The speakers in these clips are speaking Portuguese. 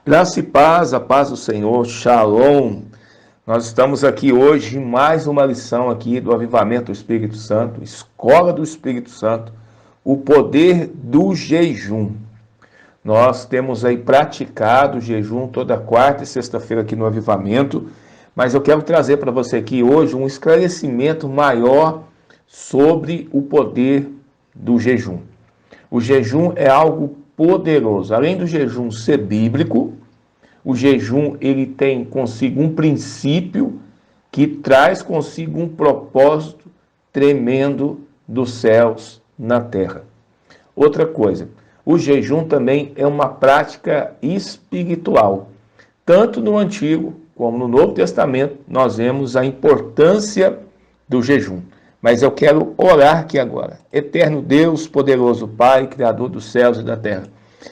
Graça e paz, a paz do Senhor, Shalom. Nós estamos aqui hoje em mais uma lição aqui do Avivamento do Espírito Santo, Escola do Espírito Santo, o poder do jejum. Nós temos aí praticado o jejum toda quarta e sexta-feira aqui no Avivamento, mas eu quero trazer para você aqui hoje um esclarecimento maior sobre o poder do jejum. O jejum é algo poderoso. Além do jejum ser bíblico, o jejum ele tem consigo um princípio que traz consigo um propósito tremendo dos céus na terra. Outra coisa, o jejum também é uma prática espiritual. Tanto no Antigo como no Novo Testamento nós vemos a importância do jejum. Mas eu quero orar aqui agora. Eterno Deus, poderoso Pai, Criador dos céus e da terra.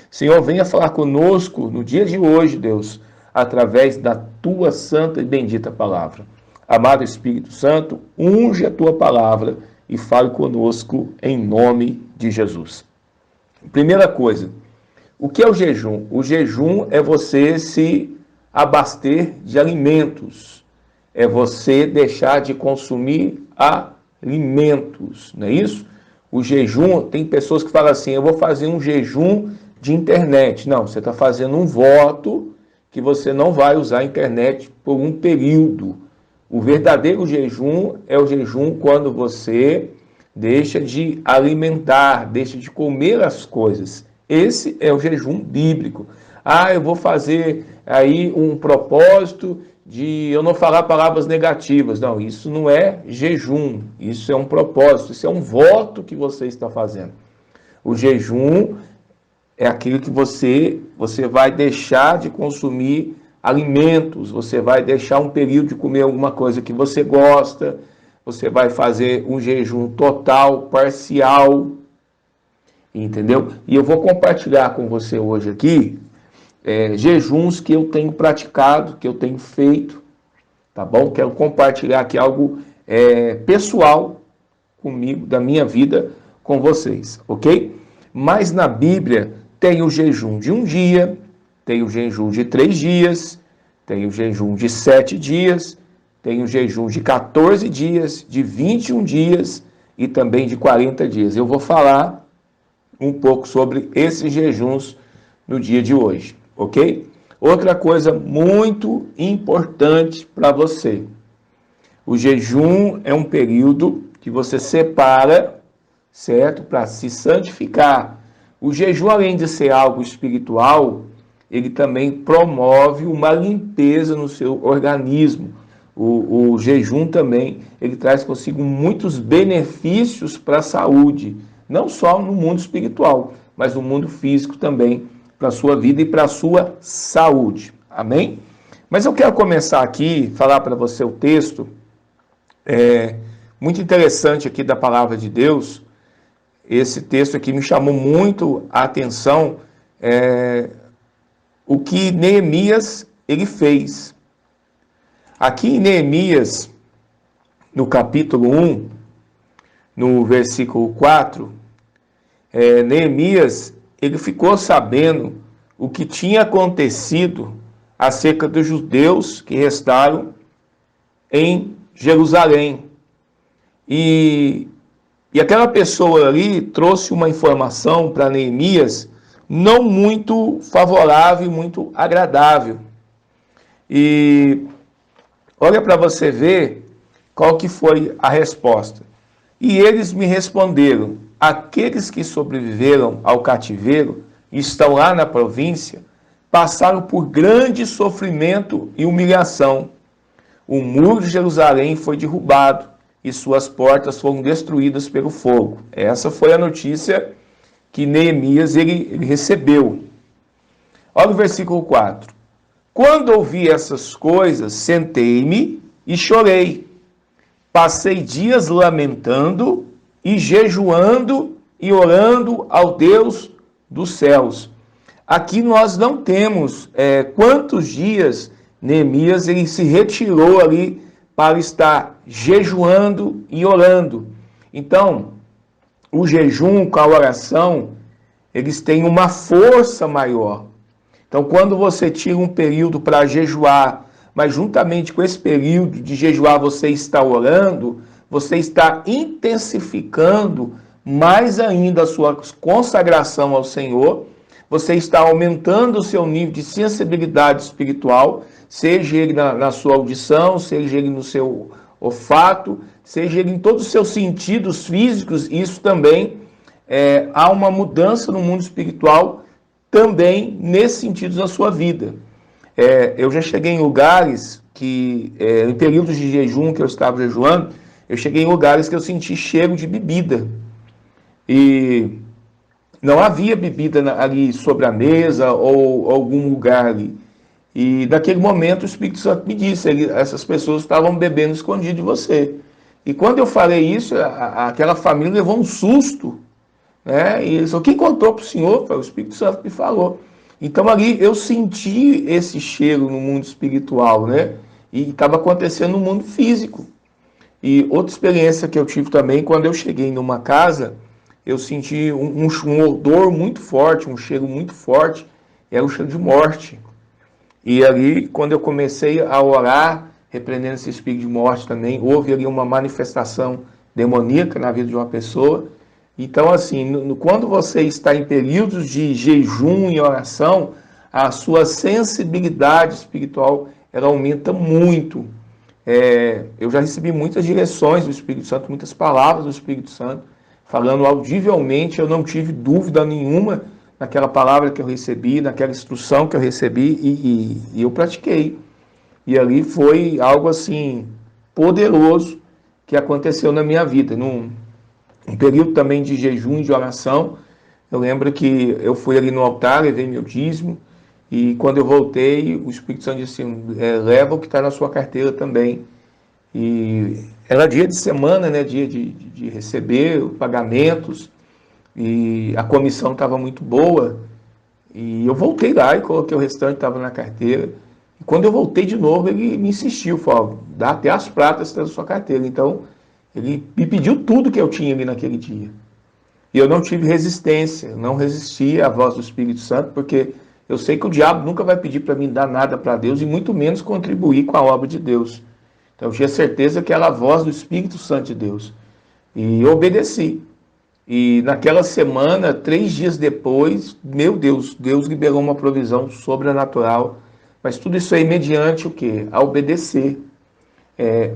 Senhor, venha falar conosco no dia de hoje, Deus, através da Tua santa e bendita palavra. Amado Espírito Santo, unge a Tua palavra e fale conosco em nome de Jesus. Primeira coisa, o que é o jejum? O jejum é você se abaster de alimentos. É você deixar de consumir alimentos, não é isso? O jejum, tem pessoas que falam assim, eu vou fazer um jejum de internet. Não, você está fazendo um voto que você não vai usar a internet por um período. O verdadeiro jejum é o jejum quando você deixa de alimentar, deixa de comer as coisas. Esse é o jejum bíblico. Eu vou fazer aí um propósito de eu não falar palavras negativas. Não, isso não é jejum, isso é um propósito, isso é um voto que você está fazendo. O jejum é aquilo que você vai deixar de consumir alimentos, você vai deixar um período de comer alguma coisa que você gosta, você vai fazer um jejum total, parcial, entendeu? E eu vou compartilhar com você hoje aqui jejuns que eu tenho praticado, que eu tenho feito, tá bom? Quero compartilhar aqui algo pessoal comigo, da minha vida, com vocês, ok? Mas na Bíblia tem o jejum de um dia, tem o jejum de 3 dias, tem o jejum de 7 dias, tem o jejum de 14 dias, de 21 dias e também de 40 dias. Eu vou falar um pouco sobre esses jejuns no dia de hoje, ok? Outra coisa muito importante para você. O jejum é um período que você separa, certo? Para se santificar. O jejum, além de ser algo espiritual, ele também promove uma limpeza no seu organismo. O jejum também, ele traz consigo muitos benefícios para a saúde, não só no mundo espiritual, mas no mundo físico também, para a sua vida e para a sua saúde. Amém? Mas eu quero começar aqui, falar para você o texto, muito interessante aqui da palavra de Deus. Esse texto aqui me chamou muito a atenção, o que Neemias ele fez. Aqui em Neemias, no capítulo 1, no versículo 4, Neemias ele ficou sabendo o que tinha acontecido acerca dos judeus que restaram em Jerusalém. E aquela pessoa ali trouxe uma informação para Neemias não muito favorável, muito agradável. E olha para você ver qual que foi a resposta. E eles me responderam, aqueles que sobreviveram ao cativeiro e estão lá na província, passaram por grande sofrimento e humilhação. O muro de Jerusalém foi derrubado e suas portas foram destruídas pelo fogo. Essa foi a notícia que Neemias ele recebeu. Olha o versículo 4. Quando ouvi essas coisas, sentei-me e chorei. Passei dias lamentando e jejuando e orando ao Deus dos céus. Aqui nós não temos quantos dias Neemias ele se retirou ali para estar jejuando e orando. Então, o jejum com a oração, eles têm uma força maior. Então, quando você tira um período para jejuar, mas juntamente com esse período de jejuar você está orando, você está intensificando mais ainda a sua consagração ao Senhor, você está aumentando o seu nível de sensibilidade espiritual, seja ele na sua audição, seja ele no seu olfato, seja ele em todos os seus sentidos físicos. Isso também há uma mudança no mundo espiritual também nesse sentido na sua vida. Eu já cheguei em lugares que, em períodos de jejum que eu estava jejuando, eu cheguei em lugares que eu senti cheiro de bebida. E não havia bebida ali sobre a mesa ou algum lugar ali. E naquele momento o Espírito Santo me disse, essas pessoas estavam bebendo escondido de você. E quando eu falei isso, aquela família levou um susto, né? E eles falaram, quem contou para o senhor? Foi o Espírito Santo que me falou. Então ali eu senti esse cheiro no mundo espiritual, né? E estava acontecendo no mundo físico. E outra experiência que eu tive também, quando eu cheguei numa casa, eu senti um odor muito forte, um cheiro muito forte, era o cheiro de morte. E ali, quando eu comecei a orar, repreendendo esse espírito de morte também, houve ali uma manifestação demoníaca na vida de uma pessoa. Então, assim, quando você está em períodos de jejum e oração, a sua sensibilidade espiritual, ela aumenta muito. Eu já recebi muitas direções do Espírito Santo, muitas palavras do Espírito Santo, falando audivelmente, eu não tive dúvida nenhuma naquela palavra que eu recebi, naquela instrução que eu recebi e eu pratiquei. E ali foi algo assim, poderoso que aconteceu na minha vida. Num período também de jejum e de oração, eu lembro que eu fui ali no altar, levei meu dízimo, e quando eu voltei, o Espírito Santo disse assim, leva o que está na sua carteira também. E era dia de semana, né, dia de receber pagamentos, e a comissão estava muito boa, e eu voltei lá e coloquei o restante, estava na carteira. E quando eu voltei de novo, ele me insistiu, falou, dá até as pratas na sua carteira. Então, ele me pediu tudo que eu tinha ali naquele dia. E eu não tive resistência, não resisti à voz do Espírito Santo, porque eu sei que o diabo nunca vai pedir para mim dar nada para Deus, e muito menos contribuir com a obra de Deus. Então eu tinha certeza que era a voz do Espírito Santo de Deus. E eu obedeci. E naquela semana, 3 dias depois, meu Deus, Deus liberou uma provisão sobrenatural. Mas tudo isso aí mediante o quê? A obedecer.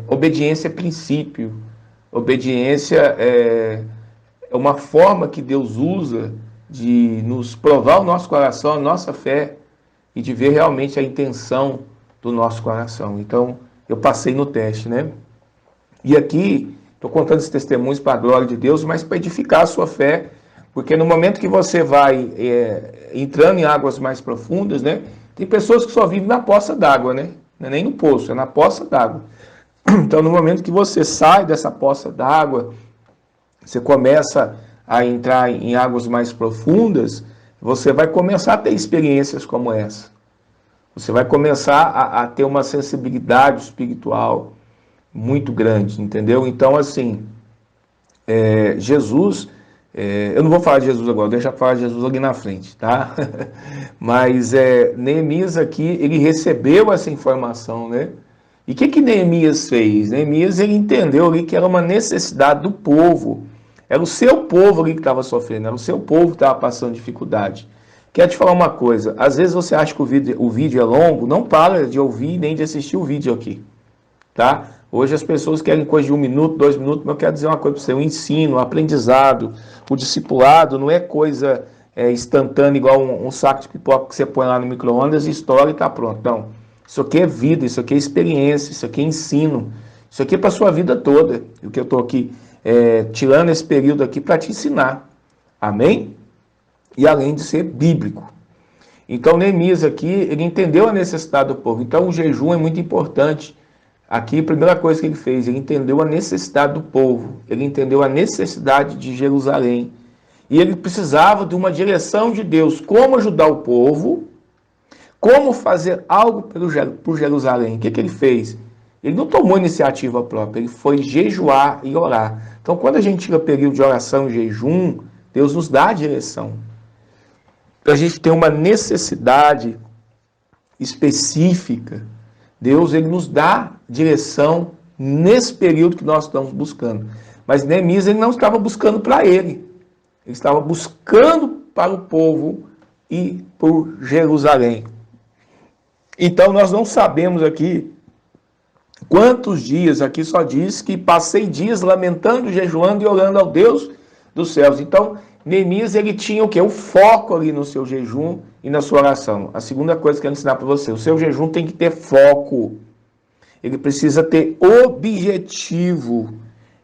Obediência é princípio. Obediência é uma forma que Deus usa de nos provar o nosso coração, a nossa fé, e de ver realmente a intenção do nosso coração. Então, eu passei no teste, né? E aqui, estou contando esses testemunhos para a glória de Deus, mas para edificar a sua fé, porque no momento que você vai entrando em águas mais profundas, né? Tem pessoas que só vivem na poça d'água, né? Não é nem no poço, é na poça d'água. Então, no momento que você sai dessa poça d'água, você começa a entrar em águas mais profundas, você vai começar a ter experiências como essa. Você vai começar a ter uma sensibilidade espiritual muito grande, entendeu? Então, assim, Jesus, eu não vou falar de Jesus agora, deixa eu falar de Jesus ali na frente, tá? Mas Neemias aqui, ele recebeu essa informação, né? E o que Neemias fez? Neemias, ele entendeu ali que era uma necessidade do povo. Era o seu povo ali que estava sofrendo, era o seu povo que estava passando dificuldade. Quero te falar uma coisa, às vezes você acha que o vídeo é longo, não para de ouvir nem de assistir o vídeo aqui, tá? Hoje as pessoas querem coisa de 1 minuto, 2 minutos, mas eu quero dizer uma coisa para você, o ensino, o aprendizado, o discipulado não é coisa instantânea igual um saco de pipoca que você põe lá no micro-ondas e estoura e está pronto, não. Isso aqui é vida, isso aqui é experiência, isso aqui é ensino, isso aqui é para a sua vida toda. O que eu estou aqui tirando esse período aqui para te ensinar, amém? E além de ser bíblico. Então Neemias aqui, ele entendeu a necessidade do povo. Então o jejum é muito importante. Aqui a primeira coisa que ele fez, ele entendeu a necessidade do povo. Ele entendeu a necessidade de Jerusalém. E ele precisava de uma direção de Deus. Como ajudar o povo, como fazer algo por Jerusalém. O que ele fez? Ele não tomou iniciativa própria, ele foi jejuar e orar. Então quando a gente tira período de oração e jejum, Deus nos dá a direção. A gente tem uma necessidade específica. Deus, ele nos dá direção nesse período que nós estamos buscando. Mas Neemias, ele não estava buscando para ele. Ele estava buscando para o povo e por Jerusalém. Então nós não sabemos aqui quantos dias, aqui só diz que passei dias lamentando, jejuando e orando ao Deus dos céus. Então Neemias, ele tinha o quê? O foco ali no seu jejum e na sua oração. A segunda coisa que eu quero ensinar para você, o seu jejum tem que ter foco. Ele precisa ter objetivo,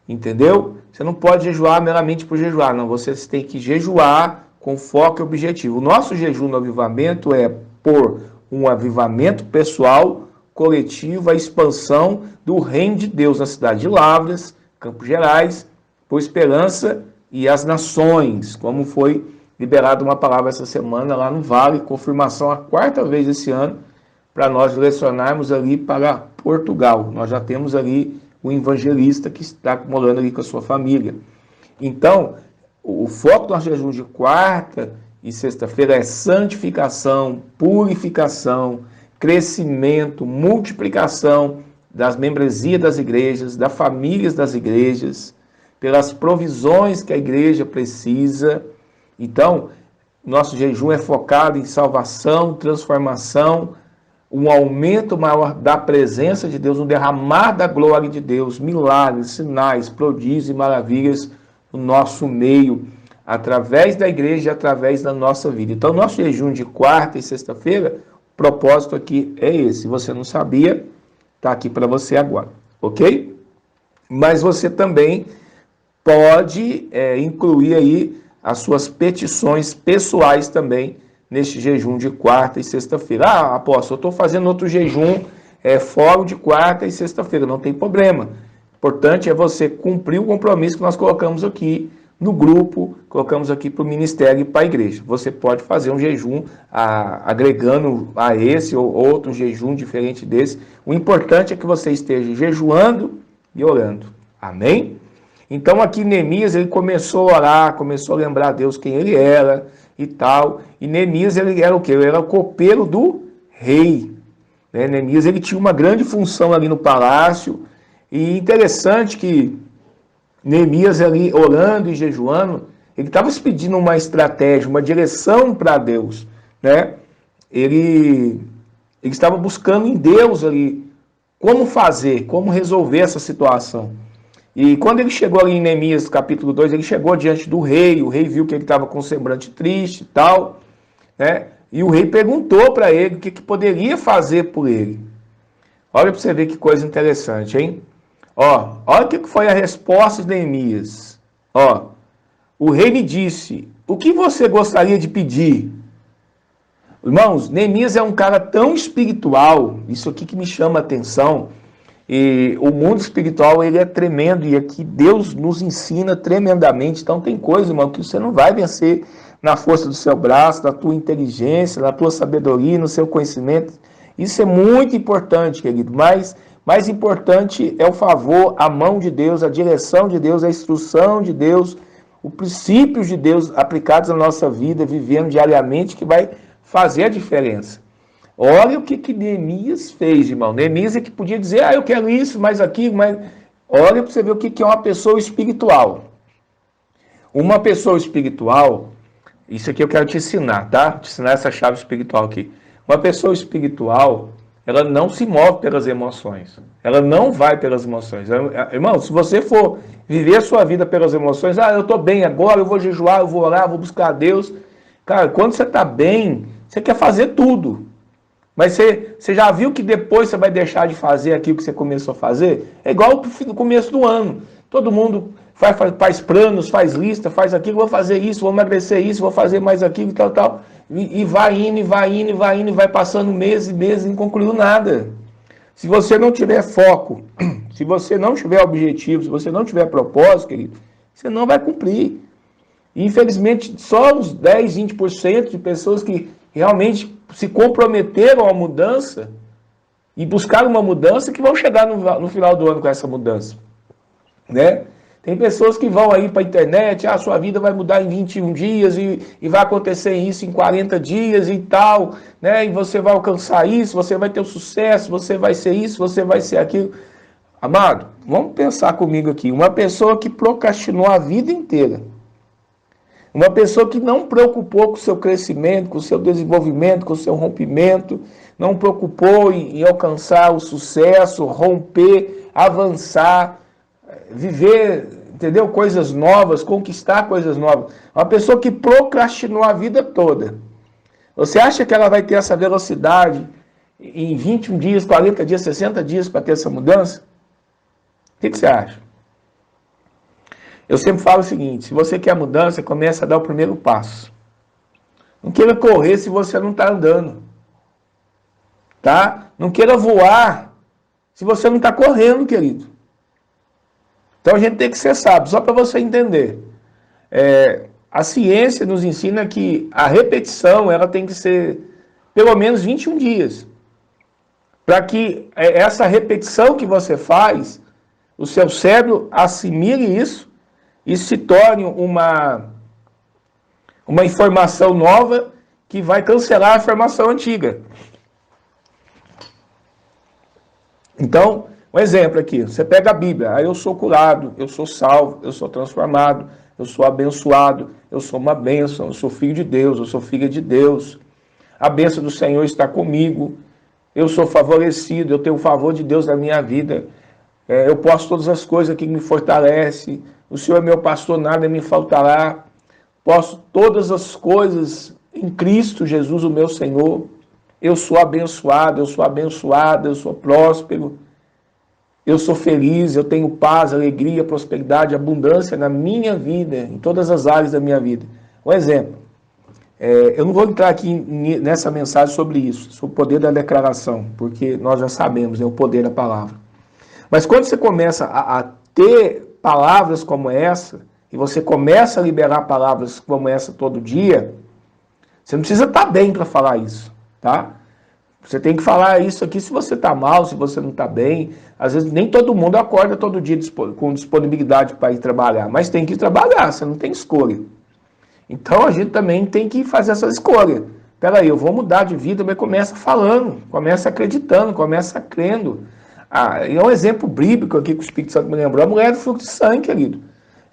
entendeu? Você não pode jejuar meramente por jejuar, não. Você tem que jejuar com foco e objetivo. O nosso jejum no avivamento é por um avivamento pessoal, coletivo, a expansão do reino de Deus na cidade de Lavras, Campos Gerais, por Esperança e as nações, como foi liberada uma palavra essa semana lá no Vale, confirmação a 4ª vez esse ano, para nós direcionarmos ali para Portugal. Nós já temos ali o evangelista que está morando ali com a sua família. Então, o foco do nosso jejum de quarta e sexta-feira é santificação, purificação, crescimento, multiplicação das membresias das igrejas, das famílias das igrejas, pelas provisões que a igreja precisa. Então, nosso jejum é focado em salvação, transformação, um aumento maior da presença de Deus, um derramar da glória de Deus, milagres, sinais, prodígios e maravilhas no nosso meio, através da igreja, através da nossa vida. Então, nosso jejum de quarta e sexta-feira, o propósito aqui é esse. Se você não sabia, está aqui para você agora, ok? Mas você também pode incluir aí as suas petições pessoais também neste jejum de quarta e sexta-feira. Ah, apóstolo, eu estou fazendo outro jejum fora de quarta e sexta-feira, não tem problema. O importante é você cumprir o compromisso que nós colocamos aqui no grupo, colocamos aqui para o ministério e para a igreja. Você pode fazer um jejum agregando a esse ou outro jejum diferente desse. O importante é que você esteja jejuando e orando. Amém? Então aqui Neemias, ele começou a orar, começou a lembrar a Deus quem ele era e tal. E Neemias, ele era o quê? Ele era o copeiro do rei. Neemias, ele tinha uma grande função ali no palácio. E interessante que Neemias ali orando e jejuando, ele estava se pedindo uma estratégia, uma direção para Deus, né? Ele estava buscando em Deus ali como fazer, como resolver essa situação. E quando ele chegou ali em Neemias capítulo 2, ele chegou diante do rei, o rei viu que ele estava com um semblante triste e tal, né? E o rei perguntou para ele o que poderia fazer por ele. Olha para você ver que coisa interessante, hein? Olha o que foi a resposta de Neemias. O rei lhe disse, o que você gostaria de pedir? Irmãos, Neemias é um cara tão espiritual, isso aqui que me chama a atenção. E o mundo espiritual, ele é tremendo, e aqui Deus nos ensina tremendamente. Então tem coisa, irmão, que você não vai vencer na força do seu braço, na tua inteligência, na tua sabedoria, no seu conhecimento. Isso é muito importante, querido, mas mais importante é o favor, a mão de Deus, a direção de Deus, a instrução de Deus, os princípios de Deus aplicados na nossa vida, vivendo diariamente, que vai fazer a diferença. Olha o que Neemias fez, irmão. Neemias é que podia dizer, eu quero isso, mais aquilo, mas... Olha para você ver o que é uma pessoa espiritual. Uma pessoa espiritual, isso aqui eu quero te ensinar, tá? Te ensinar essa chave espiritual aqui. Uma pessoa espiritual, ela não se move pelas emoções. Ela não vai pelas emoções. Irmão, se você for viver a sua vida pelas emoções, eu estou bem agora, eu vou jejuar, eu vou orar, eu vou buscar a Deus. Cara, quando você está bem, você quer fazer tudo. Mas você já viu que depois você vai deixar de fazer aquilo que você começou a fazer? É igual no começo do ano. Todo mundo faz planos, faz lista, faz aquilo, vou fazer isso, vou emagrecer isso, vou fazer mais aquilo e tal. E vai indo, e vai indo, e vai indo, e vai passando meses e meses e não concluiu nada. Se você não tiver foco, se você não tiver objetivo, se você não tiver propósito, querido, você não vai cumprir. E, infelizmente, só uns 10, 20% de pessoas que realmente se comprometeram à mudança e buscaram uma mudança que vão chegar no final do ano com essa mudança, né? Tem pessoas que vão aí para a internet, a sua vida vai mudar em 21 dias e vai acontecer isso em 40 dias e tal, né? E você vai alcançar isso, você vai ter o sucesso, você vai ser isso, você vai ser aquilo. Amado, vamos pensar comigo aqui. Uma pessoa que procrastinou a vida inteira, uma pessoa que não preocupou com o seu crescimento, com o seu desenvolvimento, com o seu rompimento, não preocupou em alcançar o sucesso, romper, avançar, viver, entendeu? Coisas novas, conquistar coisas novas. Uma pessoa que procrastinou a vida toda. Você acha que ela vai ter essa velocidade em 21 dias, 40 dias, 60 dias para ter essa mudança? O que você acha? Eu sempre falo o seguinte, se você quer mudança, começa a dar o primeiro passo. Não queira correr se você não está andando. Tá? Não queira voar se você não está correndo, querido. Então a gente tem que ser sábio, só para você entender. A ciência nos ensina que a repetição ela tem que ser pelo menos 21 dias. Para que essa repetição que você faz, o seu cérebro assimile isso e se torne uma informação nova que vai cancelar a informação antiga. Então, um exemplo aqui, você pega a Bíblia, aí eu sou curado, eu sou salvo, eu sou transformado, eu sou abençoado, eu sou uma bênção, eu sou filho de Deus, eu sou filha de Deus, a bênção do Senhor está comigo, eu sou favorecido, eu tenho o favor de Deus na minha vida, eu posso todas as coisas que me fortalecem, o Senhor é meu pastor, nada me faltará, posso todas as coisas em Cristo Jesus, o meu Senhor, eu sou abençoado, eu sou abençoada, eu sou próspero, eu sou feliz, eu tenho paz, alegria, prosperidade, abundância na minha vida, em todas as áreas da minha vida. Um exemplo, eu não vou entrar aqui nessa mensagem sobre isso, sobre o poder da declaração, porque nós já sabemos, é o poder da palavra. Mas quando você começa a ter palavras como essa, e você começa a liberar palavras como essa todo dia, você não precisa estar bem para falar isso, tá? Você tem que falar isso aqui se você está mal, se você não está bem. Às vezes nem todo mundo acorda todo dia com disponibilidade para ir trabalhar, mas tem que ir trabalhar, você não tem escolha. Então a gente também tem que fazer essa escolha. Peraí, eu vou mudar de vida, mas começa falando, começa acreditando, começa crendo. É um exemplo bíblico aqui que o Espírito Santo me lembrou, a mulher do fluxo de sangue, querido.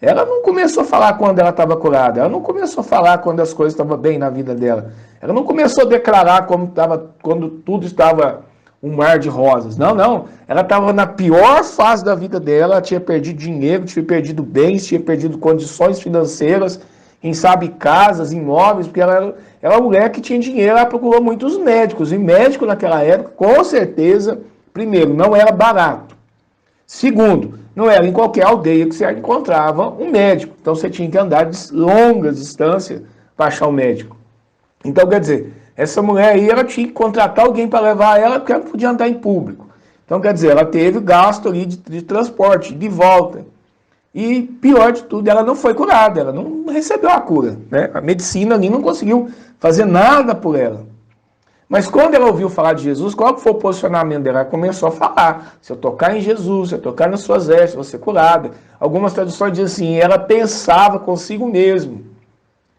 Ela não começou a falar quando ela estava curada, ela não começou a falar quando as coisas estavam bem na vida dela. Ela não começou a declarar quando tudo estava um mar de rosas. Não. Ela estava na pior fase da vida dela, ela tinha perdido dinheiro, tinha perdido bens, tinha perdido condições financeiras, quem sabe casas, imóveis, porque ela era uma mulher que tinha dinheiro, ela procurou muitos médicos. E médico naquela época, com certeza, primeiro, não era barato. Segundo, não era em qualquer aldeia que você encontrava um médico. Então você tinha que andar de longas distâncias para achar um médico. Então, quer dizer, essa mulher aí, ela tinha que contratar alguém para levar ela, porque ela não podia andar em público. Então, quer dizer, ela teve gasto ali de transporte, de volta. E, pior de tudo, ela não foi curada, ela não recebeu a cura, né? A medicina ali não conseguiu fazer nada por ela. Mas quando ela ouviu falar de Jesus, qual foi o posicionamento dela? Ela começou a falar, se eu tocar em Jesus, se eu tocar nas suas vestes, eu vou ser curada. Algumas traduções dizem assim, ela pensava consigo mesmo,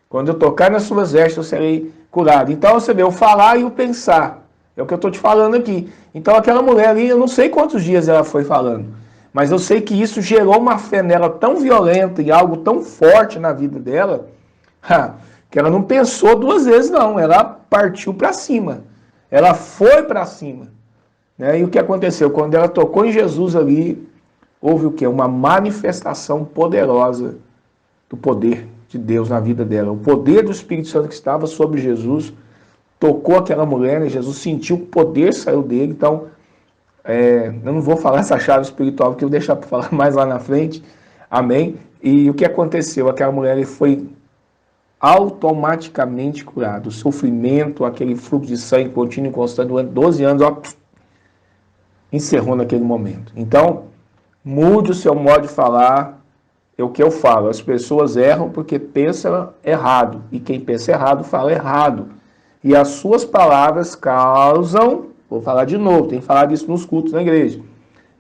quando eu tocar nas suas vestes, eu serei curado. Então você vê, o falar e o pensar, é o que eu estou te falando aqui. Então aquela mulher ali, eu não sei quantos dias ela foi falando, mas eu sei que isso gerou uma fé nela tão violenta e algo tão forte na vida dela, que ela não pensou duas vezes não, ela partiu para cima, ela foi para cima. Né? E o que aconteceu? Quando ela tocou em Jesus ali, houve o quê? Uma manifestação poderosa do poder de Deus na vida dela. O poder do Espírito Santo que estava sobre Jesus tocou aquela mulher, né? Jesus sentiu que o poder saiu dele. Então, eu não vou falar essa chave espiritual, porque eu vou deixar para falar mais lá na frente. Amém? E o que aconteceu? Aquela mulher foi automaticamente curada. O sofrimento, aquele fluxo de sangue contínuo e constante durante 12 anos, encerrou naquele momento. Então, mude o seu modo de falar. É o que eu falo, as pessoas erram porque pensam errado, e quem pensa errado fala errado. E as suas palavras causam, vou falar de novo, tem que falar disso nos cultos na igreja,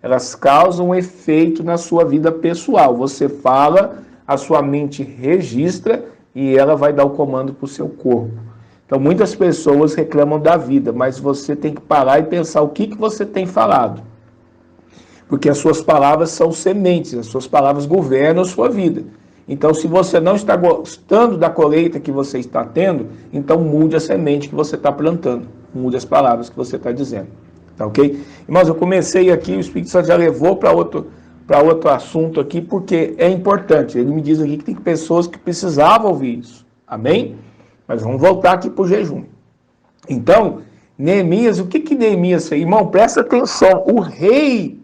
elas causam um efeito na sua vida pessoal. Você fala, a sua mente registra e ela vai dar o comando para o seu corpo. Então, muitas pessoas reclamam da vida, mas você tem que parar e pensar o que você tem falado. Porque as suas palavras são sementes, as suas palavras governam a sua vida. Então, se você não está gostando da colheita que você está tendo, então mude a semente que você está plantando. Mude as palavras que você está dizendo. Tá ok? Irmãos, eu comecei aqui, o Espírito Santo já levou para outro assunto aqui, porque é importante. Ele me diz aqui que tem pessoas que precisavam ouvir isso. Amém? Mas vamos voltar aqui para o jejum. Então, Neemias, o que Neemias fez? Irmão, presta atenção. O rei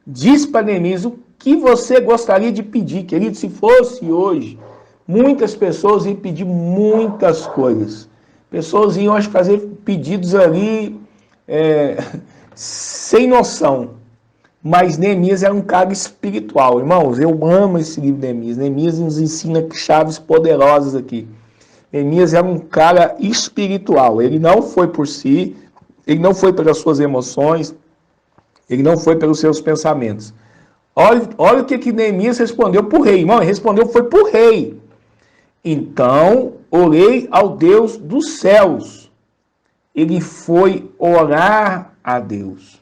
diz para Neemias o que você gostaria de pedir. Querido, se fosse hoje, muitas pessoas iam pedir muitas coisas. Pessoas iam, acho, fazer pedidos ali sem noção. Mas Neemias era um cara espiritual. Irmãos, eu amo esse livro de Neemias. Neemias nos ensina chaves poderosas aqui. Neemias era um cara espiritual. Ele não foi por si, ele não foi pelas suas emoções, ele não foi pelos seus pensamentos. Olha o que Neemias respondeu para o rei. Irmão, ele respondeu foi para o rei. Então, orei ao Deus dos céus. Ele foi orar a Deus.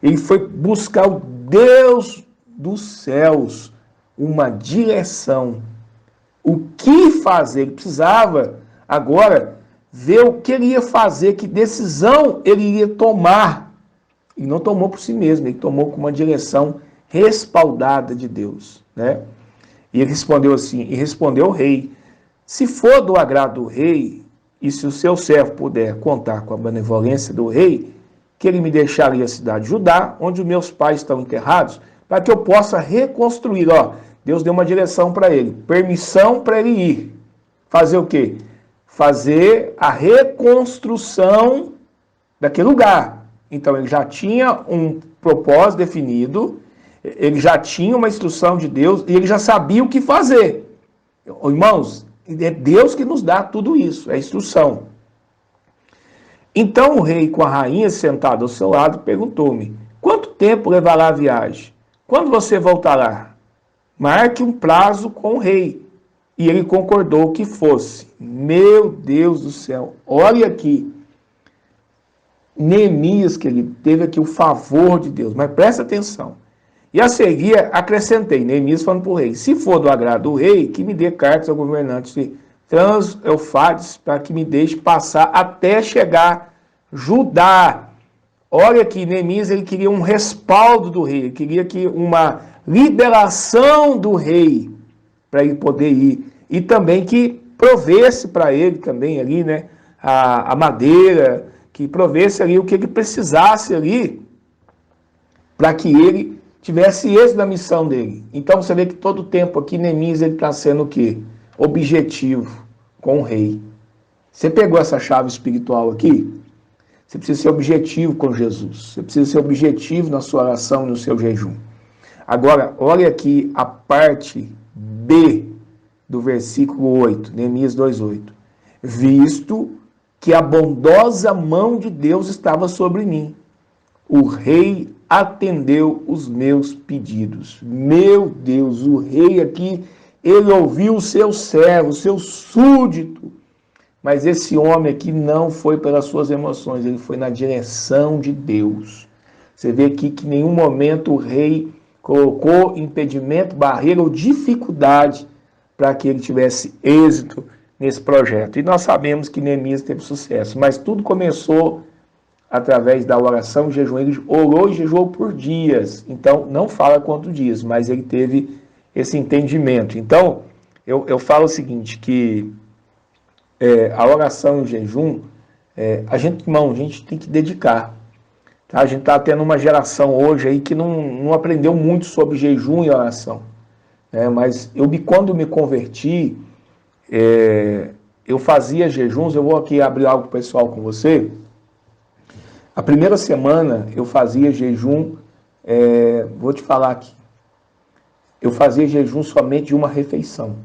Ele foi buscar o Deus dos céus, uma direção. O que fazer? Ele precisava agora ver o que ele ia fazer, que decisão ele iria tomar. Ele não tomou por si mesmo, ele tomou com uma direção respaldada de Deus, né? E ele respondeu assim, e respondeu o rei: se for do agrado do rei, e se o seu servo puder contar com a benevolência do rei, que ele me deixaria a cidade de Judá, onde os meus pais estão enterrados, para que eu possa reconstruir. Ó, Deus deu uma direção para ele, permissão para ele ir. Fazer o quê? Fazer a reconstrução daquele lugar. Então ele já tinha um propósito definido, ele já tinha uma instrução de Deus e ele já sabia o que fazer. Irmãos, é Deus que nos dá tudo isso, é instrução. Então o rei, com a rainha sentada ao seu lado, perguntou-me: quanto tempo levará a viagem? Quando você voltará? Marque um prazo com o rei. E ele concordou que fosse. Meu Deus do céu, olha aqui. Neemias, que ele teve aqui o favor de Deus, mas presta atenção. E a seguir acrescentei, Neemias falando para o rei: se for do agrado do rei, que me dê cartas ao governante de Trans-Eufrates, para que me deixe passar até chegar Judá. Olha aqui, Neemias, ele queria um respaldo do rei, ele queria que uma liberação do rei para ele poder ir. E também que provesse para ele também ali, né, a madeira, que provesse ali o que ele precisasse ali para que ele tivesse êxito na missão dele. Então você vê que todo o tempo aqui Neemias ele está sendo o quê? Objetivo com o rei. Você pegou essa chave espiritual aqui? Você precisa ser objetivo com Jesus. Você precisa ser objetivo na sua oração e no seu jejum. Agora, olha aqui a parte B do versículo 8, Neemias 2:8. Visto que a bondosa mão de Deus estava sobre mim, o rei atendeu os meus pedidos. Meu Deus, o rei aqui, ele ouviu o seu servo, o seu súdito. Mas esse homem aqui não foi pelas suas emoções, ele foi na direção de Deus. Você vê aqui que em nenhum momento o rei colocou impedimento, barreira ou dificuldade para que ele tivesse êxito nesse projeto. E nós sabemos que Neemias teve sucesso, mas tudo começou através da oração e jejum. Ele orou e jejuou por dias, então não fala quantos dias, mas ele teve esse entendimento. Então, eu falo o seguinte, que a oração e o jejum, a gente tem que dedicar. Tá? A gente está tendo uma geração hoje aí que não aprendeu muito sobre jejum e oração. Mas quando me converti, eu fazia jejuns. Eu vou aqui abrir algo pessoal com você. A primeira semana eu fazia jejum, vou te falar aqui, eu fazia jejum somente de uma refeição.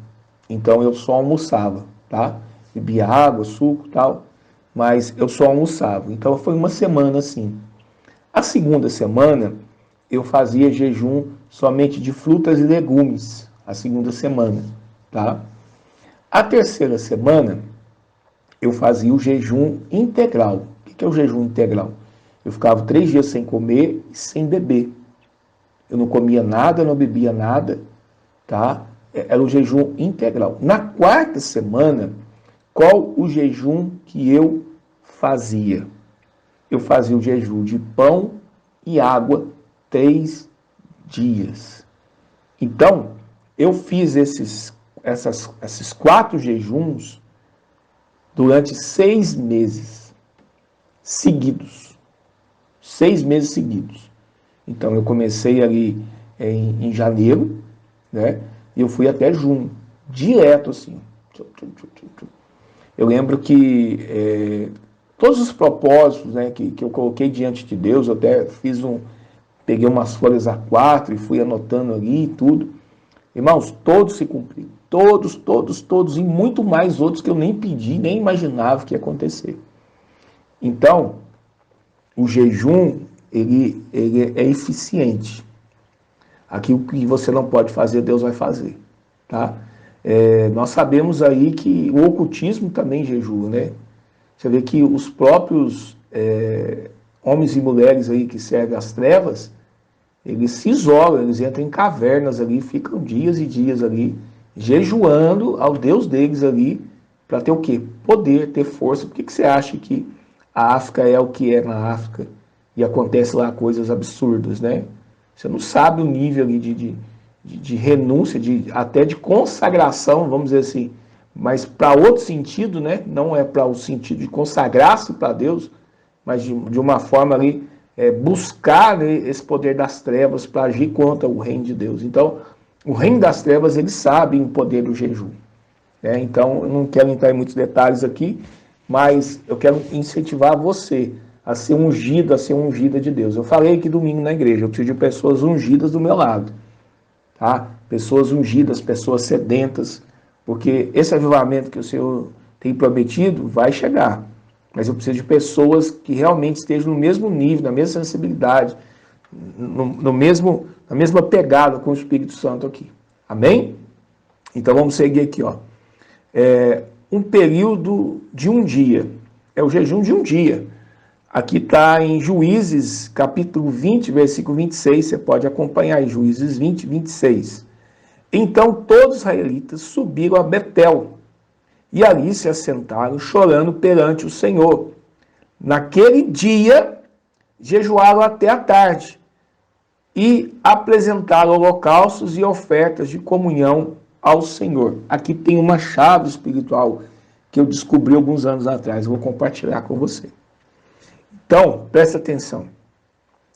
Então eu só almoçava, tá? Bebia água, suco e tal, mas eu só almoçava. Então foi uma semana assim. A segunda semana eu fazia jejum somente de frutas e legumes, a segunda semana, tá? A terceira semana, eu fazia o jejum integral. O que é o jejum integral? Eu ficava 3 dias sem comer e sem beber. Eu não comia nada, não bebia nada, tá? Era o jejum integral. Na quarta semana, qual o jejum que eu fazia? Eu fazia o jejum de pão e água 3 dias. Então, eu fiz esses 4 jejuns durante 6 meses seguidos. 6 meses seguidos. Então, eu comecei ali em janeiro, né? E eu fui até junho, direto assim. Eu lembro que todos os propósitos, né, que eu coloquei diante de Deus, eu até peguei umas folhas A4 e fui anotando ali e tudo. Irmãos, todos se cumpriram. Todos, todos, todos, e muito mais outros que eu nem pedi, nem imaginava que ia acontecer. Então, o jejum, ele é eficiente. Aquilo que você não pode fazer, Deus vai fazer, tá? Nós sabemos aí que o ocultismo também jejua, né? Você vê que os próprios homens e mulheres aí que servem as trevas, eles se isolam, eles entram em cavernas ali, ficam dias e dias ali, jejuando ao Deus deles ali, para ter o quê? Poder, ter força. Por que você acha que a África é o que é na África e acontece lá coisas absurdas, né? Você não sabe o nível ali de renúncia, até de consagração, vamos dizer assim, mas para outro sentido, né? Não é para o sentido de consagrar-se para Deus, mas de uma forma ali, buscar, né, esse poder das trevas para agir contra o reino de Deus. Então, o reino das trevas, eles sabem o poder do jejum. Né? Então, eu não quero entrar em muitos detalhes aqui, mas eu quero incentivar você a ser ungido, a ser ungida de Deus. Eu falei aqui domingo na igreja, eu preciso de pessoas ungidas do meu lado. Tá? Pessoas ungidas, pessoas sedentas, porque esse avivamento que o Senhor tem prometido vai chegar. Mas eu preciso de pessoas que realmente estejam no mesmo nível, na mesma sensibilidade, na mesma pegada com o Espírito Santo aqui. Amém? Então vamos seguir aqui, ó. Um período de um dia. É o jejum de um dia. Aqui está em Juízes, capítulo 20, versículo 26. Você pode acompanhar em Juízes 20, 26. Então todos os israelitas subiram a Betel e ali se assentaram, chorando perante o Senhor. Naquele dia, jejuaram até a tarde e apresentaram holocaustos e ofertas de comunhão ao Senhor. Aqui tem uma chave espiritual que eu descobri alguns anos atrás. Eu vou compartilhar com você. Então, presta atenção.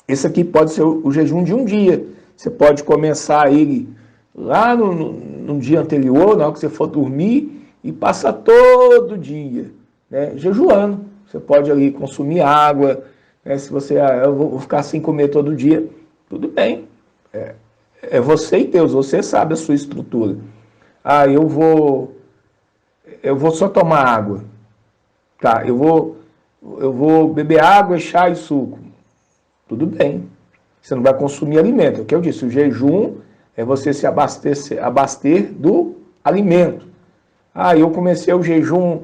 Esse aqui pode ser o jejum de um dia. Você pode começar ele lá no dia anterior, na hora que você for dormir, e passar todo dia, né, jejuando. Você pode ali consumir água, né, se você, eu vou ficar sem comer todo dia, tudo bem. É você e Deus, você sabe a sua estrutura. Eu vou só tomar água. Tá, eu vou beber água, chá e suco. Tudo bem. Você não vai consumir alimento. É o que eu disse, o jejum é você se abaster do alimento. Eu comecei o jejum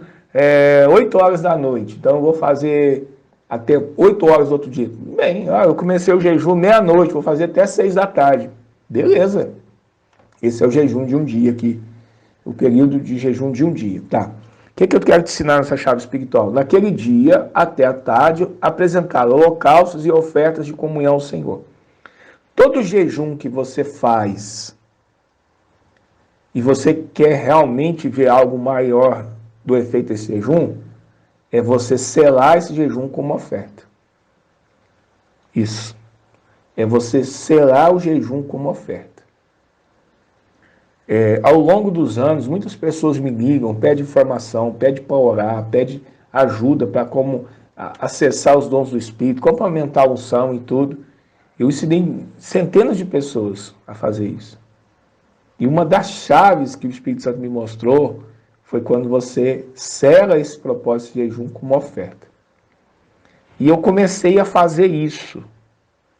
8 horas da noite, então eu vou fazer até 8 horas do outro dia. Bem, eu comecei o jejum meia-noite, vou fazer até 6 da tarde. Beleza. Esse é o jejum de um dia aqui, o período de jejum de um dia. Tá. O que eu quero te ensinar nessa chave espiritual? Naquele dia, até a tarde, apresentar holocaustos e ofertas de comunhão ao Senhor. Todo jejum que você faz e você quer realmente ver algo maior do efeito desse jejum, é você selar esse jejum com uma oferta. Isso. É você selar o jejum com uma oferta. Ao longo dos anos, muitas pessoas me ligam, pedem informação, pedem para orar, pedem ajuda para como acessar os dons do Espírito, como aumentar a unção e tudo. Eu ensinei centenas de pessoas a fazer isso. E uma das chaves que o Espírito Santo me mostrou foi quando você sela esse propósito de jejum com uma oferta. E eu comecei a fazer isso.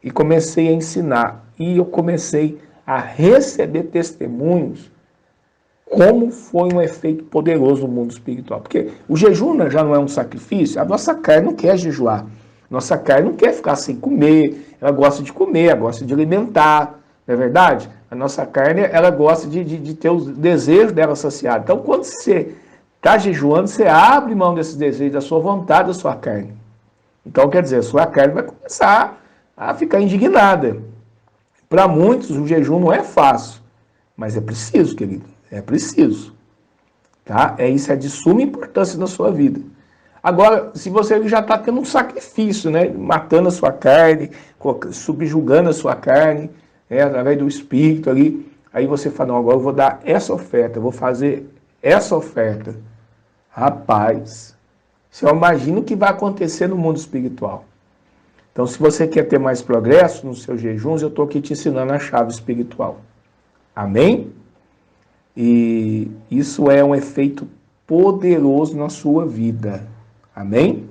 e comecei a ensinar. E eu comecei a receber testemunhos como foi um efeito poderoso no mundo espiritual. Porque o jejum já não é um sacrifício, a nossa carne não quer jejuar. Nossa carne não quer ficar sem comer, ela gosta de comer, ela gosta de alimentar, não é verdade? A nossa carne, ela gosta de ter os desejos dela saciados. Então, quando você está jejuando, você abre mão desses desejos, da sua vontade, da sua carne. Então, quer dizer, a sua carne vai começar a ficar indignada. Para muitos, o jejum não é fácil, mas é preciso, querido. É preciso. Tá? Isso é de suma importância na sua vida. Agora, se você já está tendo um sacrifício, né? Matando a sua carne, subjugando a sua carne, através do Espírito ali, aí você fala, não, agora eu vou dar essa oferta, eu vou fazer essa oferta. Rapaz, você imagina o que vai acontecer no mundo espiritual. Então, se você quer ter mais progresso nos seus jejuns, eu estou aqui te ensinando a chave espiritual. Amém? E isso é um efeito poderoso na sua vida. Amém?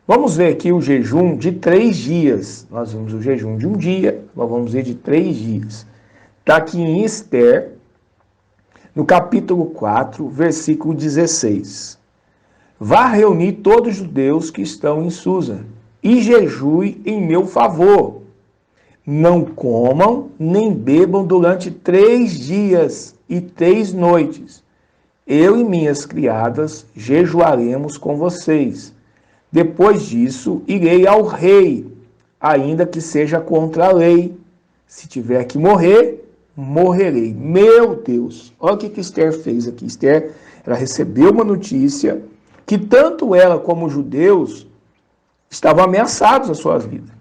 Vamos ver aqui o jejum de 3 dias. Nós vimos o jejum de um dia, nós vamos ver de 3 dias. Está aqui em Esther, no capítulo 4, versículo 16. Vá reunir todos os judeus que estão em Susa e jejue em meu favor. Não comam nem bebam durante 3 dias e 3 noites. Eu e minhas criadas jejuaremos com vocês. Depois disso, irei ao rei, ainda que seja contra a lei. Se tiver que morrer, morrerei. Meu Deus, olha o que Esther fez aqui. Esther, ela recebeu uma notícia que tanto ela como os judeus estavam ameaçados na sua vida.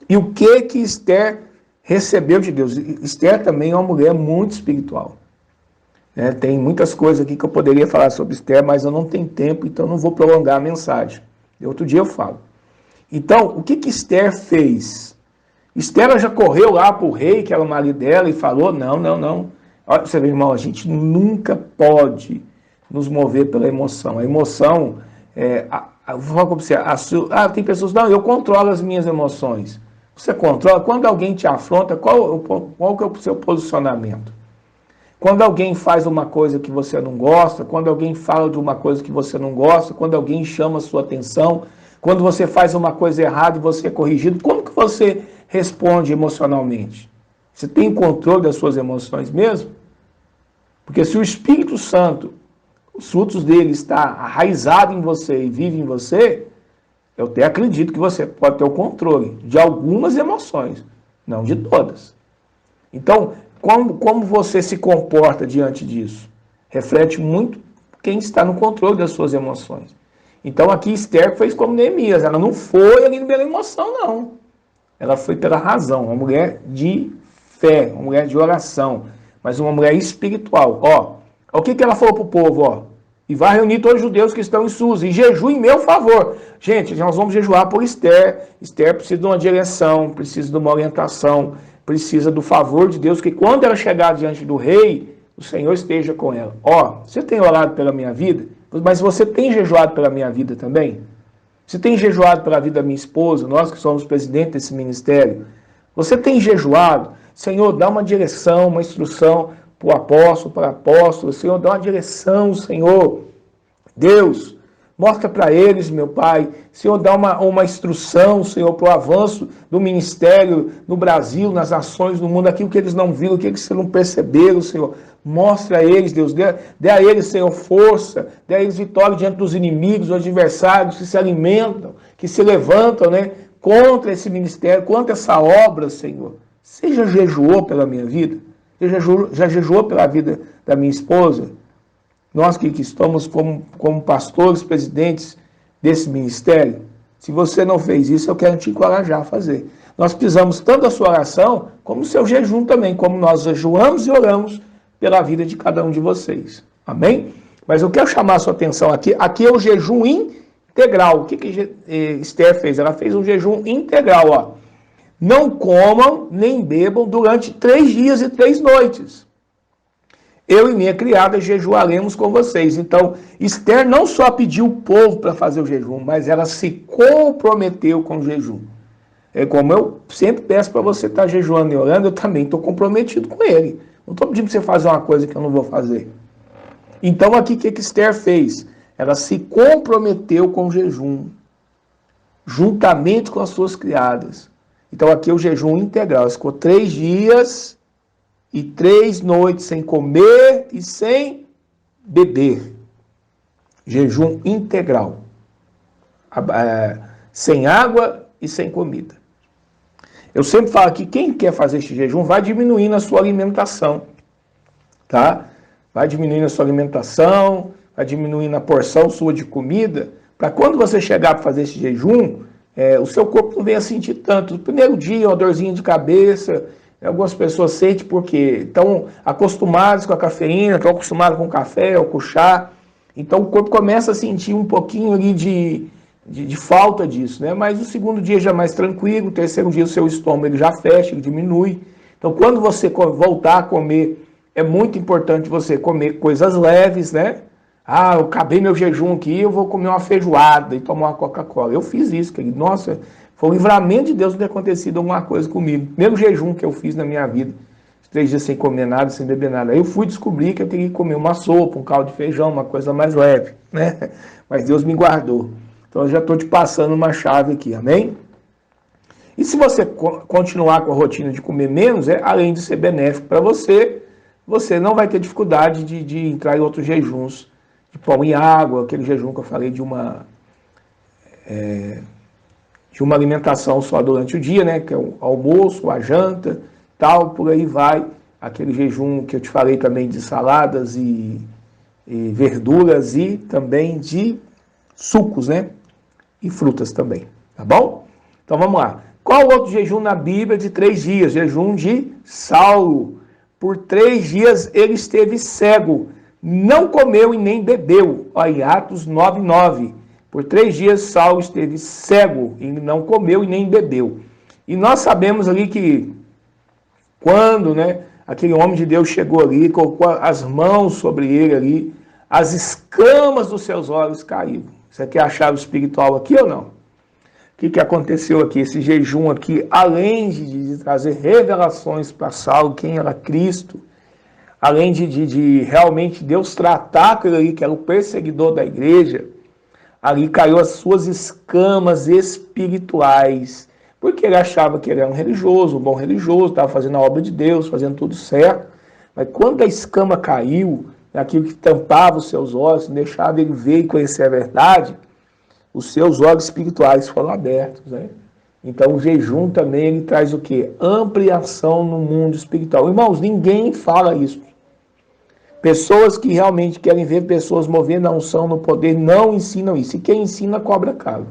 E o que Esther recebeu de Deus? Esther também é uma mulher muito espiritual. Tem muitas coisas aqui que eu poderia falar sobre Esther, mas eu não tenho tempo, então não vou prolongar a mensagem. Outro dia eu falo. Então, o que Esther fez? Esther já correu lá para o rei, que era o marido dela, e falou, não. Olha, você vê, irmão, a gente nunca pode nos mover pela emoção. A emoção, vou falar com você, tem pessoas, não, eu controlo as minhas emoções. Você controla? Quando alguém te afronta, qual que é o seu posicionamento? Quando alguém faz uma coisa que você não gosta, quando alguém fala de uma coisa que você não gosta, quando alguém chama a sua atenção, quando você faz uma coisa errada e você é corrigido, como que você responde emocionalmente? Você tem controle das suas emoções mesmo? Porque se o Espírito Santo, os frutos dele está arraizado em você e vive em você, eu até acredito que você pode ter o controle de algumas emoções, não de todas. Então, como você se comporta diante disso? Reflete muito quem está no controle das suas emoções. Então aqui Esther fez como Neemias, ela não foi ali pela emoção, não. Ela foi pela razão, uma mulher de fé, uma mulher de oração, mas uma mulher espiritual. O que ela falou para o povo? E vai reunir todos os judeus que estão em Susa, e jejue em meu favor. Gente, nós vamos jejuar por Esther. Esther precisa de uma direção, precisa de uma orientação, precisa do favor de Deus, que quando ela chegar diante do rei, o Senhor esteja com ela. Você tem orado pela minha vida, mas você tem jejuado pela minha vida também? Você tem jejuado pela vida da minha esposa, nós que somos presidente desse ministério? Você tem jejuado? Senhor, dá uma direção, uma instrução para o apóstolo, para a apóstola. Senhor, dá uma direção, Senhor. Deus, mostra para eles, meu Pai. Senhor, dá uma instrução, Senhor, para o avanço do ministério no Brasil, nas nações, no mundo, aquilo que eles não viram, aquilo que eles não perceberam, Senhor. Mostra a eles, Deus. Dê a eles, Senhor, força. Dê a eles vitória diante dos inimigos, dos adversários que se alimentam, que se levantam, contra esse ministério, contra essa obra, Senhor. Você já jejuou pela minha vida? Já jejuou pela vida da minha esposa? Nós que estamos como pastores, presidentes desse ministério, se você não fez isso, eu quero te encorajar a fazer. Nós precisamos tanto da sua oração, como do seu jejum também, como nós jejuamos e oramos pela vida de cada um de vocês. Amém? Mas eu quero chamar a sua atenção aqui. Aqui é o jejum integral. O que Esther fez? Ela fez um jejum integral. Não comam nem bebam durante 3 dias e 3 noites. Eu e minha criada jejuaremos com vocês. Então, Esther não só pediu o povo para fazer o jejum, mas ela se comprometeu com o jejum. É como eu sempre peço para você estar jejuando e orando, eu também estou comprometido com ele. Não estou pedindo para você fazer uma coisa que eu não vou fazer. Então aqui o que Esther fez? Ela se comprometeu com o jejum, juntamente com as suas criadas. Então aqui é o jejum integral. Ela ficou 3 dias e 3 noites sem comer e sem beber. Jejum integral. Sem água e sem comida. Eu sempre falo que quem quer fazer este jejum vai diminuindo a sua alimentação. Tá? Vai diminuindo a sua alimentação, vai diminuindo a porção sua de comida, para quando você chegar para fazer esse jejum, o seu corpo não venha sentir tanto. No primeiro dia, uma dorzinha de cabeça, algumas pessoas sentem porque estão acostumadas com a cafeína, estão acostumadas com o café ou com o chá, então o corpo começa a sentir um pouquinho ali de falta disso, né? Mas o segundo dia já é mais tranquilo, o terceiro dia o seu estômago ele já fecha, ele diminui. Então quando você voltar a comer, é muito importante você comer coisas leves, né? Ah, eu acabei meu jejum aqui, eu vou comer uma feijoada e tomar uma Coca-Cola. Eu fiz isso, querido. Nossa, foi o livramento de Deus não ter acontecido alguma coisa comigo. Primeiro jejum que eu fiz na minha vida. 3 dias sem comer nada, sem beber nada. Aí eu fui descobrir que eu teria que comer uma sopa, um caldo de feijão, uma coisa mais leve, né? Mas Deus me guardou. Então eu já estou te passando uma chave aqui, amém? E se você continuar com a rotina de comer menos, além de ser benéfico para você, você não vai ter dificuldade de entrar em outros jejuns, de pão e água, aquele jejum que eu falei de uma alimentação só durante o dia, né? Que é o almoço, a janta, tal, por aí vai. Aquele jejum que eu te falei também de saladas e verduras e também de sucos, né? E frutas também, tá bom? Então vamos lá. Qual outro jejum na Bíblia de 3 dias? Jejum de Saulo. Por 3 dias ele esteve cego, não comeu e nem bebeu. Olha, em Atos 9:9. Por 3 dias Saulo esteve cego e não comeu e nem bebeu. E nós sabemos ali que quando, né, aquele homem de Deus chegou ali, colocou as mãos sobre ele ali, as escamas dos seus olhos caíram. Você quer achar o espiritual aqui ou não? O que aconteceu aqui? Esse jejum aqui, além de trazer revelações para Saulo, quem era Cristo, além de realmente Deus tratar aquele ali, que era o perseguidor da igreja, ali caiu as suas escamas espirituais, porque ele achava que ele era um religioso, um bom religioso, estava fazendo a obra de Deus, fazendo tudo certo, mas quando a escama caiu, aquilo que tampava os seus olhos, não deixava ele ver e conhecer a verdade, os seus olhos espirituais foram abertos, né? Então o jejum também ele traz o quê? Ampliação no mundo espiritual. Irmãos, ninguém fala isso. Pessoas que realmente querem ver pessoas movendo a unção no poder não ensinam isso. E quem ensina cobra caro.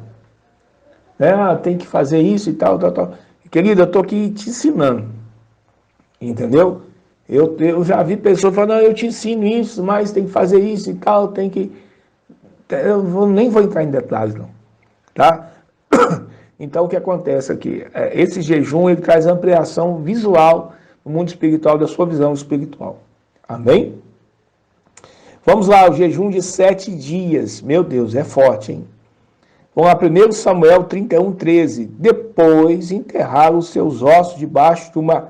Tem que fazer isso e tal, tal, tal. Querido, eu estou aqui te ensinando. Entendeu? Eu já vi pessoas falando, não, eu te ensino isso, mas tem que fazer isso e tal, tem que... nem vou entrar em detalhes, não. Tá? Então, o que acontece aqui? Esse jejum, ele traz ampliação visual no mundo espiritual, da sua visão espiritual. Amém? Vamos lá, o jejum de 7 dias. Meu Deus, é forte, hein? Vamos lá, 1 Samuel 31:13. Depois enterraram os seus ossos debaixo de uma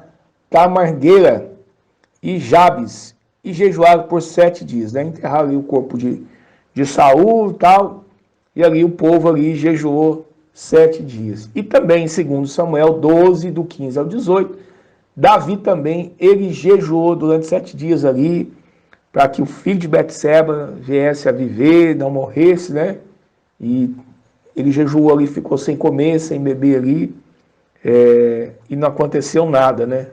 tamargueira e Jabes, e jejuaram por 7 dias, né? Enterraram ali o corpo de Saul e tal, e ali o povo ali jejuou 7 dias. E também, segundo Samuel 12, do 15 ao 18, Davi também, ele jejuou durante 7 dias ali, para que o filho de Betseba viesse a viver, não morresse, né? E ele jejuou ali, ficou sem comer, sem beber ali, e não aconteceu nada, né?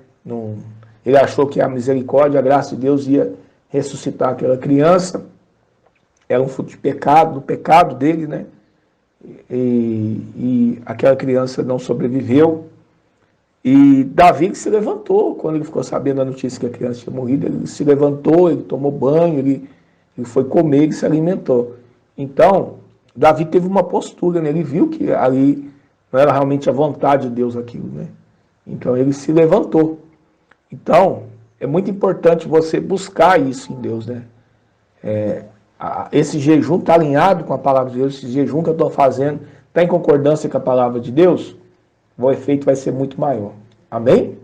Ele achou que a misericórdia, a graça de Deus ia ressuscitar aquela criança, era um fruto de pecado, do pecado dele, né? E aquela criança não sobreviveu. E Davi se levantou, quando ele ficou sabendo a notícia que a criança tinha morrido, ele se levantou, ele tomou banho, ele foi comer, ele se alimentou. Então, Davi teve uma postura, né? Ele viu que ali não era realmente a vontade de Deus aquilo, né? Então ele se levantou. Então, é muito importante você buscar isso em Deus, né? Esse jejum está alinhado com a palavra de Deus, esse jejum que eu estou fazendo está em concordância com a palavra de Deus? o efeito vai ser muito maior. Amém?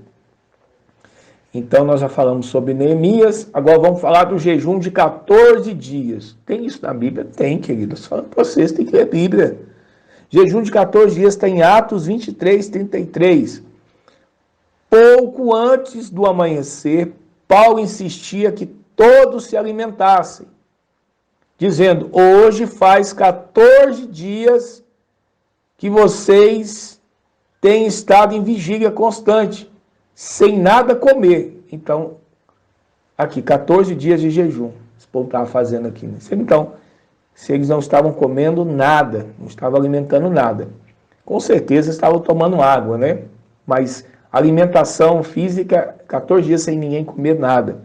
Então, nós já falamos sobre Neemias, agora vamos falar do jejum de 14 dias. Tem isso na Bíblia? Tem, queridos. Falando para vocês, tem que ler a Bíblia. Jejum de 14 dias está em Atos 23, 33. Pouco antes do amanhecer, Paulo insistia que todos se alimentassem, dizendo, hoje faz 14 dias que vocês têm estado em vigília constante, sem nada comer. Então, aqui, 14 dias de jejum. Esse povo estava fazendo aqui. Né? Então, se eles não estavam comendo nada, não estavam alimentando nada, com certeza estavam tomando água, né? Mas alimentação física, 14 dias sem ninguém comer nada.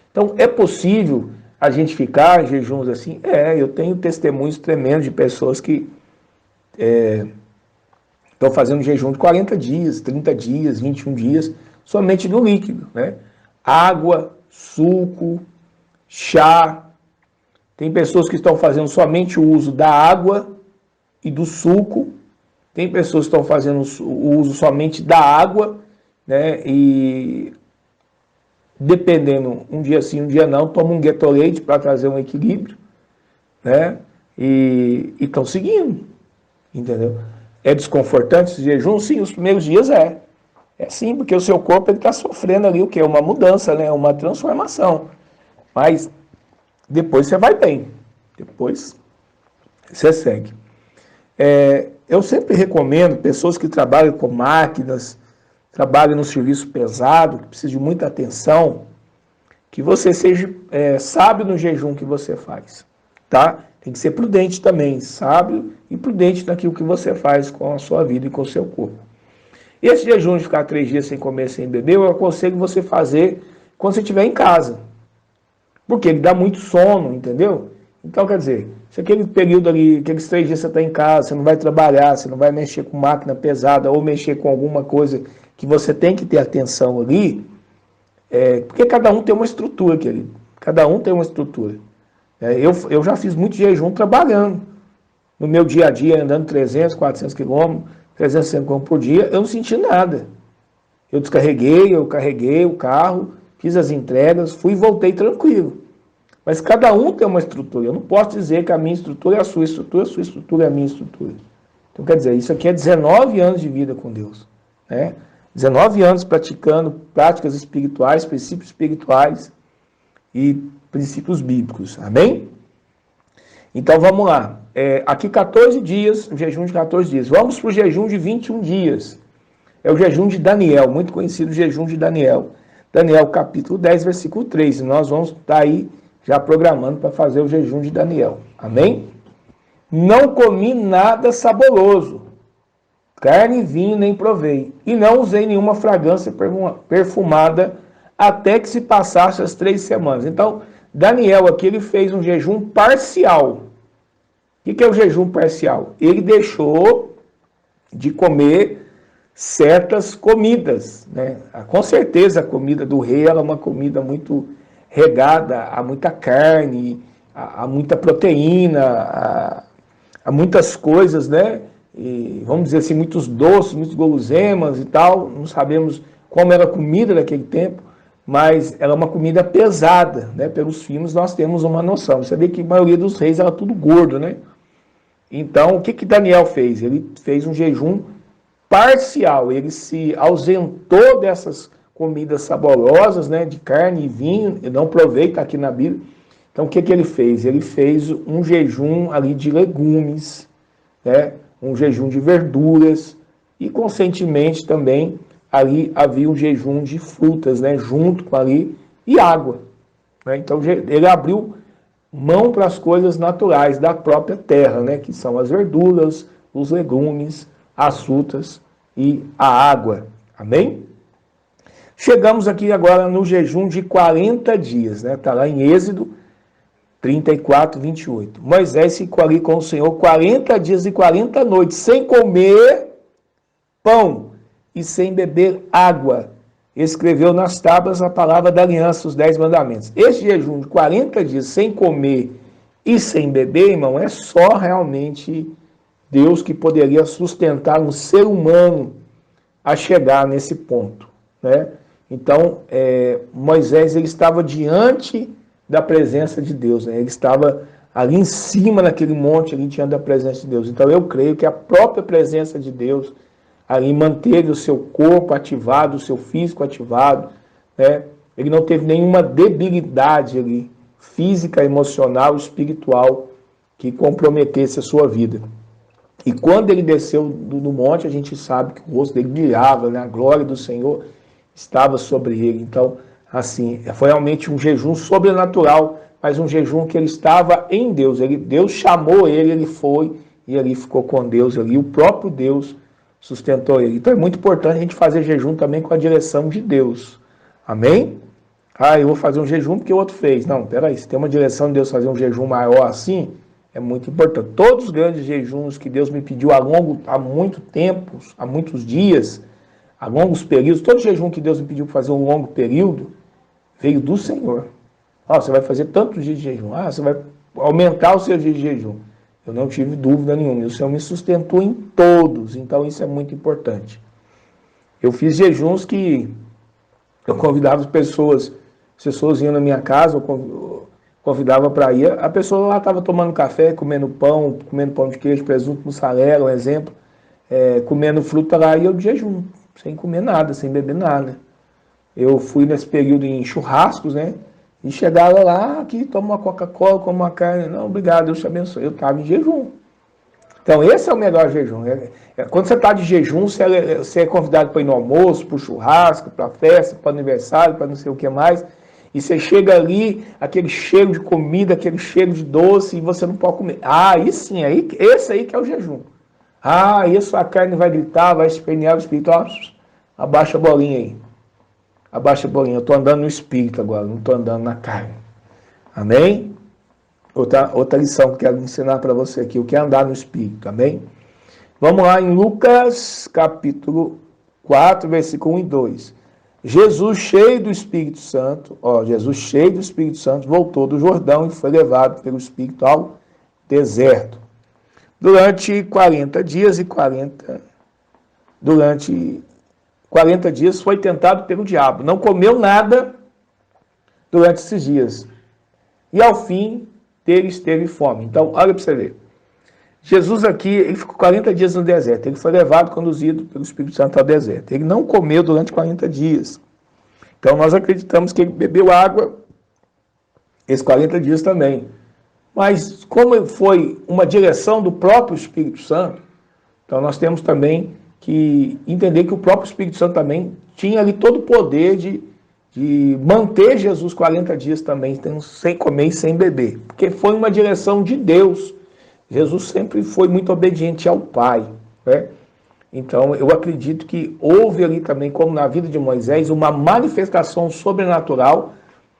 Então, é possível a gente ficar em jejuns assim? Eu tenho testemunhos tremendos de pessoas que estão fazendo jejum de 40 dias, 30 dias, 21 dias, somente do líquido, né? Água, suco, chá. Tem pessoas que estão fazendo somente o uso da água e do suco. Tem pessoas que estão fazendo o uso somente da água, né? E dependendo, um dia sim, um dia não, toma um Gatorade para trazer um equilíbrio, né? E estão seguindo, entendeu? É desconfortante esse jejum? Sim, os primeiros dias é. É sim, porque o seu corpo está sofrendo ali o quê? Uma mudança, né? Uma transformação. Mas depois você vai bem. Depois você segue. Eu sempre recomendo pessoas que trabalham com máquinas, trabalham no serviço pesado, que precisam de muita atenção, que você seja sábio no jejum que você faz, tá? Tem que ser prudente também, sábio e prudente naquilo que você faz com a sua vida e com o seu corpo. E esse jejum de ficar 3 dias sem comer, sem beber, eu aconselho você fazer quando você estiver em casa. Porque ele dá muito sono, entendeu? Então, quer dizer, se aquele período ali, aqueles 3 dias você está em casa, você não vai trabalhar, você não vai mexer com máquina pesada ou mexer com alguma coisa que você tem que ter atenção ali, porque cada um tem uma estrutura, querido. Cada um tem uma estrutura. Eu já fiz muito jejum trabalhando. No meu dia a dia, andando 300, 400 quilômetros, 300 quilômetros por dia, eu não senti nada. Eu carreguei o carro, fiz as entregas, fui e voltei tranquilo. Mas cada um tem uma estrutura. Eu não posso dizer que a minha estrutura é a sua estrutura é a minha estrutura. Então, quer dizer, isso aqui é 19 anos de vida com Deus, né? 19 anos praticando práticas espirituais, princípios espirituais e princípios bíblicos. Amém? Então, vamos lá. Aqui 14 dias, o jejum de 14 dias. Vamos para o jejum de 21 dias. É o jejum de Daniel, muito conhecido o jejum de Daniel. Daniel capítulo 10, versículo 3. E nós vamos estar aí já programando para fazer o jejum de Daniel. Amém? Não comi nada saboroso, carne e vinho nem provei, e não usei nenhuma fragrância perfumada até que se passasse as 3 semanas. Então, Daniel aqui ele fez um jejum parcial. O que é o jejum parcial? Ele deixou de comer certas comidas, né? Com certeza a comida do rei era uma comida muito regada a muita carne, a muita proteína, a muitas coisas, né? E, vamos dizer assim, muitos doces, muitos guloseimas e tal. Não sabemos como era a comida daquele tempo, mas era uma comida pesada, né? Pelos filmes nós temos uma noção. Você vê que a maioria dos reis era tudo gordo, né? Então, o que Daniel fez? Ele fez um jejum parcial. Ele se ausentou dessas comidas saborosas, né? De carne e vinho. Eu não provei, está aqui na Bíblia. Então, o que ele fez? Ele fez um jejum ali de legumes, né? Um jejum de verduras e, consequentemente, também ali havia um jejum de frutas, né? Junto com ali, e água, né? Então, ele abriu mão para as coisas naturais da própria terra, né? Que são as verduras, os legumes, as frutas e a água. Amém? Chegamos aqui agora no jejum de 40 dias, né? Está lá em Êxodo 34, 28. Moisés ficou ali com o Senhor 40 dias e 40 noites, sem comer pão e sem beber água. Escreveu nas tábuas a palavra da aliança, os 10 mandamentos. Este jejum de 40 dias sem comer e sem beber, irmão, é só realmente Deus que poderia sustentar um ser humano a chegar nesse ponto, né? Então, Moisés, ele estava diante da presença de Deus, né? Ele estava ali em cima naquele monte, ali diante da presença de Deus. Então, eu creio que a própria presença de Deus ali manteve o seu corpo ativado, o seu físico ativado, né? Ele não teve nenhuma debilidade ali, física, emocional, espiritual, que comprometesse a sua vida. E quando ele desceu do monte, a gente sabe que o rosto dele brilhava, né? A glória do Senhor estava sobre ele. Então, assim, foi realmente um jejum sobrenatural, mas um jejum que ele estava em Deus. Deus chamou ele, ele foi, e ali ficou com Deus ali. O próprio Deus sustentou ele. Então é muito importante a gente fazer jejum também com a direção de Deus. Amém? Ah, eu vou fazer um jejum porque o outro fez. Não, peraí, se tem uma direção de Deus fazer um jejum maior assim, é muito importante. Todos os grandes jejuns que Deus me pediu há muito tempo, há muitos dias, há longos períodos, todo jejum que Deus me pediu para fazer um longo período, veio do Senhor. Você vai fazer tantos dias de jejum. Você vai aumentar os seus dias de jejum. Eu não tive dúvida nenhuma. E o Senhor me sustentou em todos. Então isso é muito importante. Eu fiz jejuns que eu convidava as pessoas iam na minha casa, eu convidava para ir. A pessoa lá estava tomando café, comendo pão de queijo, presunto, mussarela, um exemplo, comendo fruta lá, e eu de jejum, sem comer nada, sem beber nada. Eu fui nesse período em churrascos, né? E chegava lá, aqui, toma uma Coca-Cola, come uma carne. Não, obrigado, Deus te abençoe. Eu estava em jejum. Então, esse é o melhor jejum. Quando você está de jejum, você é convidado para ir no almoço, para o churrasco, para a festa, para o aniversário, para não sei o que mais. E você chega ali, aquele cheiro de comida, aquele cheiro de doce, e você não pode comer. Aí sim, esse aí que é o jejum. Isso a carne vai gritar, vai espernear o espírito. Abaixa a bolinha aí. Abaixa a bolinha. Eu estou andando no espírito agora, não estou andando na carne. Amém? Outra lição que eu quero ensinar para você aqui, o que é andar no espírito. Amém? Vamos lá em Lucas, capítulo 4, versículo 1 e 2. Jesus cheio do Espírito Santo, voltou do Jordão e foi levado pelo Espírito ao deserto. Durante 40 dias foi tentado pelo diabo. Não comeu nada durante esses dias. E ao fim, teve fome. Então, olha para você ver. Jesus aqui, ele ficou 40 dias no deserto. Ele foi levado, conduzido pelo Espírito Santo ao deserto. Ele não comeu durante 40 dias. Então, nós acreditamos que ele bebeu água esses 40 dias também. Mas, como foi uma direção do próprio Espírito Santo, então nós temos também que entender que o próprio Espírito Santo também tinha ali todo o poder de manter Jesus 40 dias também, sem comer e sem beber. Porque foi uma direção de Deus. Jesus sempre foi muito obediente ao Pai, né? Então, eu acredito que houve ali também, como na vida de Moisés, uma manifestação sobrenatural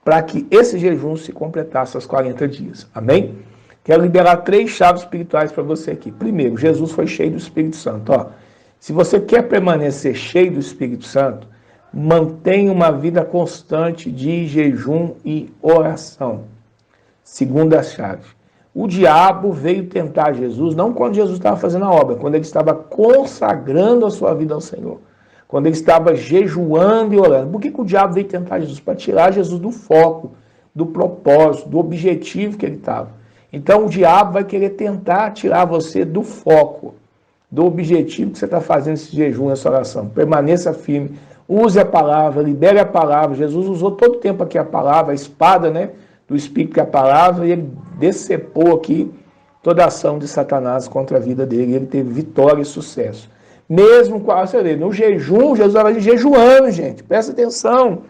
para que esse jejum se completasse aos 40 dias. Amém? Quero liberar 3 chaves espirituais para você aqui. Primeiro, Jesus foi cheio do Espírito Santo. Se você quer permanecer cheio do Espírito Santo, mantenha uma vida constante de jejum e oração. Segunda chave. O diabo veio tentar Jesus, não quando Jesus estava fazendo a obra, quando ele estava consagrando a sua vida ao Senhor. Quando ele estava jejuando e orando. Por que o diabo veio tentar Jesus? Para tirar Jesus do foco, do propósito, do objetivo que ele estava. Então o diabo vai querer tentar tirar você do foco, do objetivo que você está fazendo esse jejum, essa oração. Permaneça firme, use a palavra, libere a palavra. Jesus usou todo o tempo aqui a palavra, a espada, né, do Espírito, que é a palavra, e ele decepou aqui toda a ação de Satanás contra a vida dele. Ele teve vitória e sucesso. Mesmo com a no jejum, Jesus estava jejuando, gente. Presta atenção.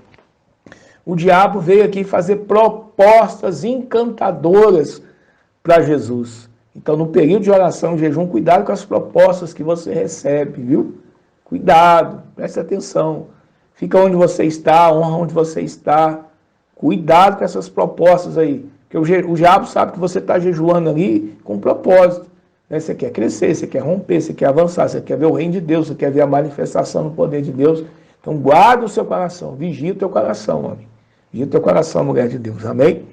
O diabo veio aqui fazer propostas encantadoras para Jesus. Então, no período de oração, jejum, cuidado com as propostas que você recebe, viu? Cuidado, presta atenção. Fica onde você está, honra onde você está. Cuidado com essas propostas aí. Porque o diabo sabe que você está jejuando ali com propósito. Né? Você quer crescer, você quer romper, você quer avançar, você quer ver o reino de Deus, você quer ver a manifestação do poder de Deus. Então guarda o seu coração, vigia o teu coração, homem. Vigia o teu coração, mulher de Deus. Amém?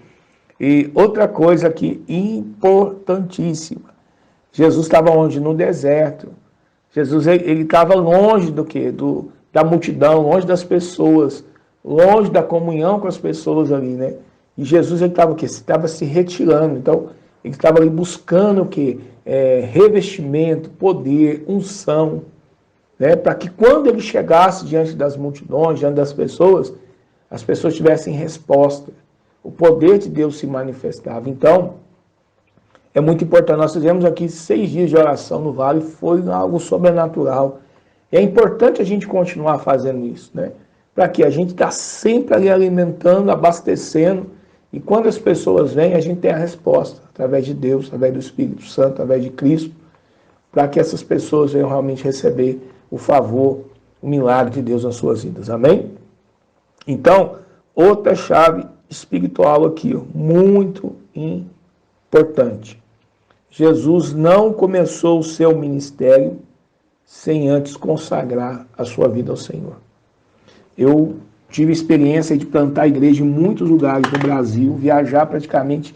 E outra coisa aqui importantíssima. Jesus estava onde? No deserto. Jesus ele estava longe do quê? Da multidão, longe das pessoas, longe da comunhão com as pessoas ali, né? E Jesus ele estava o quê? Estava se retirando. Então, ele estava ali buscando o quê? Revestimento, poder, unção, né? Para que quando ele chegasse diante das multidões, diante das pessoas, as pessoas tivessem resposta. O poder de Deus se manifestava. Então, é muito importante. Nós fizemos aqui 6 dias de oração no Vale, foi algo sobrenatural. E é importante a gente continuar fazendo isso, né? Para que a gente está sempre ali alimentando, abastecendo, e quando as pessoas vêm, a gente tem a resposta, através de Deus, através do Espírito Santo, através de Cristo, para que essas pessoas venham realmente receber o favor, o milagre de Deus nas suas vidas. Amém? Então, outra chave espiritual aqui, muito importante. Jesus não começou o seu ministério sem antes consagrar a sua vida ao Senhor. Eu tive experiência de plantar igreja em muitos lugares do Brasil, viajar praticamente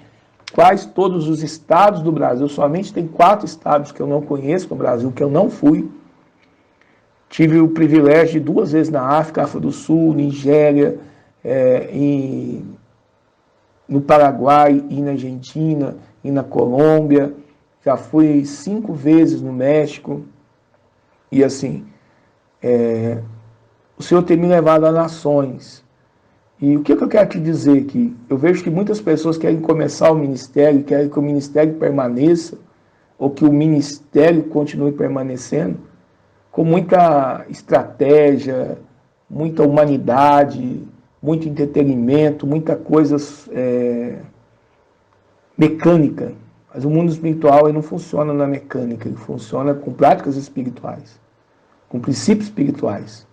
quase todos os estados do Brasil. Somente tem 4 estados que eu não conheço no Brasil, que eu não fui. Tive o privilégio de 2 vezes na África do Sul, Nigéria, no Paraguai, e na Argentina, e na Colômbia. Já fui 5 vezes no México. E assim, o Senhor tem me levado a nações. E o que eu quero te dizer aqui? Eu vejo que muitas pessoas querem começar o ministério, querem que o ministério permaneça, ou que o ministério continue permanecendo, com muita estratégia, muita humanidade, muito entretenimento, muita coisa mecânica. Mas o mundo espiritual ele não funciona na mecânica, ele funciona com práticas espirituais, com princípios espirituais.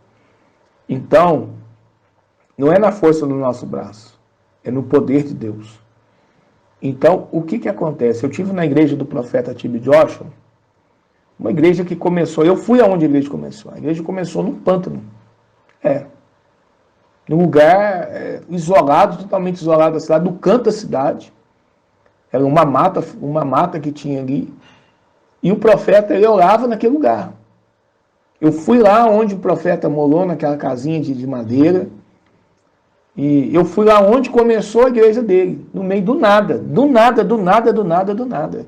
Então, não é na força do nosso braço, é no poder de Deus. Então, o que acontece? Eu tive na igreja do profeta T.B. Joshua, uma igreja que começou, eu fui aonde a igreja começou. A igreja começou num pântano. Num lugar isolado, totalmente isolado da cidade, no canto da cidade. Era uma mata que tinha ali. E o profeta, ele orava naquele lugar. Eu fui lá onde o profeta morou, naquela casinha de madeira. E eu fui lá onde começou a igreja dele. No meio do nada. Do nada, do nada, do nada, do nada.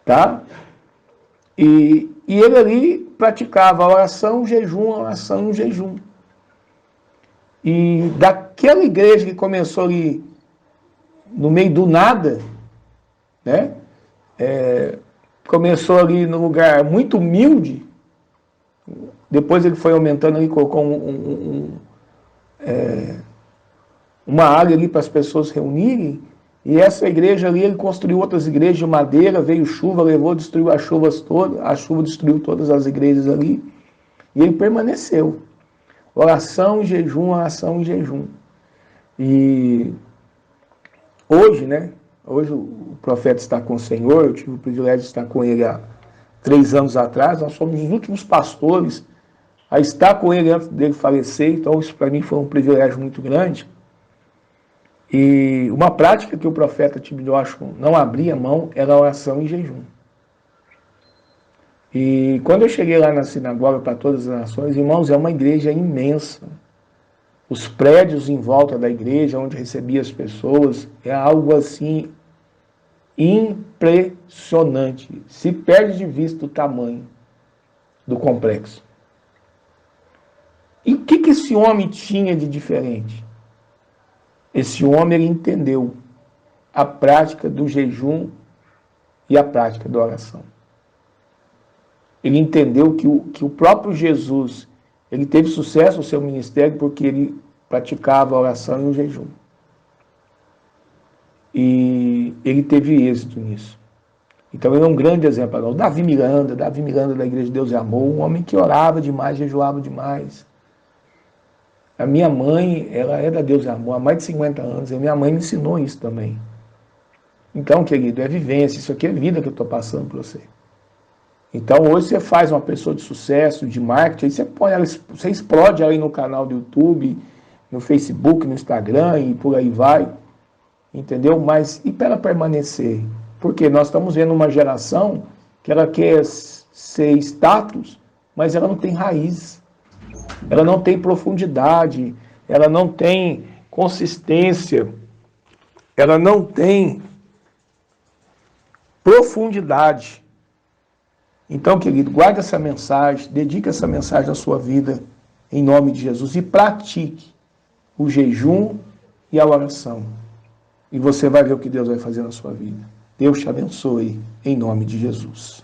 Tá? E ele ali praticava oração, jejum. E daquela igreja que começou ali no meio do nada, né? Começou ali num lugar muito humilde, depois ele foi aumentando ali, colocou uma área ali para as pessoas reunirem, e essa igreja ali, ele construiu outras igrejas de madeira, veio chuva, destruiu as chuvas todas, a chuva destruiu todas as igrejas ali, e ele permaneceu. Oração e jejum. E hoje, né? Hoje o profeta está com o Senhor, eu tive o privilégio de estar com ele há 3 anos atrás, nós somos os últimos pastores a estar com ele antes dele falecer, então isso para mim foi um privilégio muito grande. E uma prática que o profeta T.B. Joshua não abria mão era a oração e jejum. E quando eu cheguei lá na sinagoga para todas as nações, irmãos, é uma igreja imensa. Os prédios em volta da igreja, onde recebia as pessoas, é algo assim impressionante. Se perde de vista o tamanho do complexo. E o que esse homem tinha de diferente? Esse homem ele entendeu a prática do jejum e a prática da oração. Ele entendeu que o próprio Jesus ele teve sucesso no seu ministério porque ele praticava a oração e o jejum. E ele teve êxito nisso. Então ele é um grande exemplo. Davi Miranda da Igreja de Deus e Amor, um homem que orava demais, jejuava demais. A minha mãe, ela é da Deus e Amor há mais de 50 anos, e minha mãe me ensinou isso também. Então, querido, é vivência, isso aqui é vida que eu estou passando para você. Então, hoje você faz uma pessoa de sucesso, de marketing, aí você explode aí no canal do YouTube, no Facebook, no Instagram e por aí vai, entendeu? Mas e para ela permanecer? Porque nós estamos vendo uma geração que ela quer ser status, mas ela não tem raiz, ela não tem profundidade, ela não tem consistência, ela não tem profundidade. Então, querido, guarde essa mensagem, dedique essa mensagem à sua vida, em nome de Jesus, e pratique o jejum e a oração. E você vai ver o que Deus vai fazer na sua vida. Deus te abençoe, em nome de Jesus.